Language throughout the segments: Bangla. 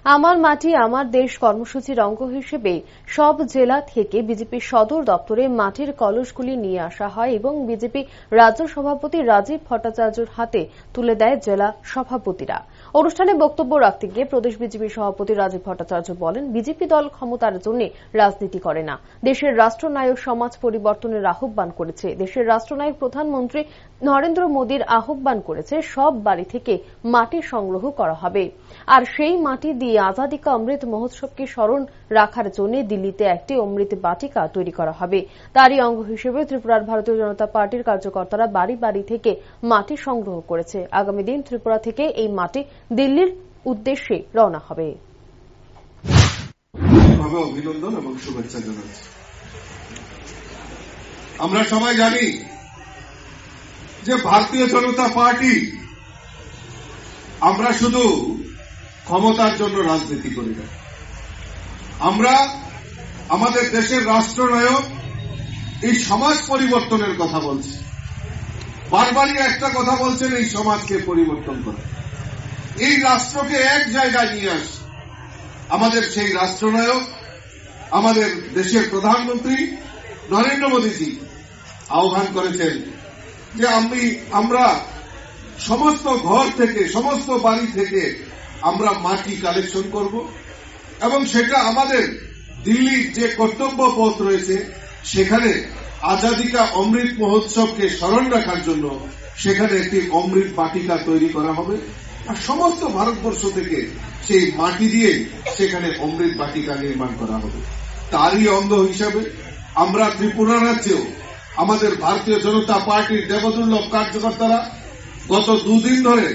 আমার মাটি আমার দেশ কর্মসূচির অঙ্গ হিসেবে সব জেলা থেকে বিজেপির সদর দপ্তরে মাটির কলসগুলি নিয়ে আসা হয় এবং বিজেপি রাজ্য সভাপতি রাজীব ভট্টাচার্যের হাতে তুলে দেয় জেলা সভাপতিরা। অনুষ্ঠানে বক্তব্য রাখতে গিয়ে প্রদেশ বিজেপি সভাপতি রাজীব ভট্টাচার্য বলেন, বিজেপি দল ক্ষমতার জন্য রাজনীতি করে না, দেশের রাষ্ট্রনায়ক সমাজ পরিবর্তনের আহ্বান করেছে। দেশের রাষ্ট্রনায়ক প্রধানমন্ত্রী নরেন্দ্র মোদীর আহ্বান করেছে সব বাড়ি থেকে মাটি সংগ্রহ করা হবে, আর সেই মাটি দিয়ে আজাদী কা অমৃত মহোৎসবকে স্মরণ রাখার জন্য দিল্লিতে একটি অমৃত বাটিকা তৈরি করা হবে। তারই অঙ্গ হিসেবে ত্রিপুরার ভারতীয় জনতা পার্টির কার্যকর্তারা বাড়ি বাড়ি থেকে মাটি সংগ্রহ করেছে। আগামী দিন ত্রিপুরা থেকে এই মাটি দিল্লির উদ্দেশ্যে রওনা হবে। অভিনন্দন এবং শুভেচ্ছা জানাচ্ছি। আমরা সবাই জানি যে ভারতীয় জনতা পার্টি আমরা শুধু ক্ষমতার জন্য রাজনীতি করি না, আমরা আমাদের দেশের রাষ্ট্রনায়ক এই সমাজ পরিবর্তনের কথা বলছি। বারবারই একটা কথা বলছেন, এই সমাজকে পরিবর্তন করে এই রাষ্ট্রকে এক জায়গায় নিয়ে আসে। আমাদের সেই রাষ্ট্রনায়ক আমাদের দেশের প্রধানমন্ত্রী নরেন্দ্র মোদীজি আহ্বান করেছেন যে আমরা সমস্ত ঘর থেকে, সমস্ত বাড়ি থেকে আমরা মাটি কালেকশন করব এবং সেটা আমাদের দিল্লির যে কর্তব্য পথ রয়েছে সেখানে আজাদী কা অমৃত মহোৎসবকে স্মরণ রাখার জন্য সেখানে একটি অমৃত বাটিকা তৈরি করা হবে, আর সমস্ত ভারতবর্ষ থেকে সেই মাটি দিয়ে সেখানে অমৃত বাটিকা নির্মাণ করা হবে। তারই অঙ্গ হিসাবে আমরা ত্রিপুরা রাজ্যেও আমাদের ভারতীয় জনতা পার্টির দেবদুর্লভ কার্যকর্তারা গত দুদিন ধরে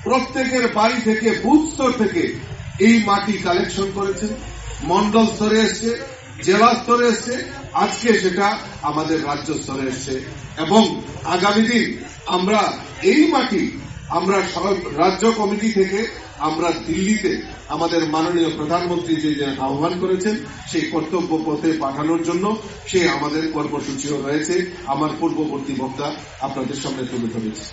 প্রত্যেকের বাড়ি থেকে, বুথ স্তর থেকে এই মাটি কালেকশন করেছেন। মন্ডল স্তরে এসছে, জেলা স্তরে এসছে, আজকে সেটা আমাদের রাজ্য স্তরে এসছে এবং আগামী দিন আমরা এই মাটি আমরা রাজ্য কমিটি থেকে আমরা দিল্লিতে আমাদের মাননীয় প্রধানমন্ত্রী যে আহ্বান করেছেন সেই কর্তব্য পথে পাঠানোর জন্য সেই আমাদের কর্মসূচিও রয়েছে। আমার পূর্ববর্তী বক্তা আপনাদের সামনে তুলে ধরেছে।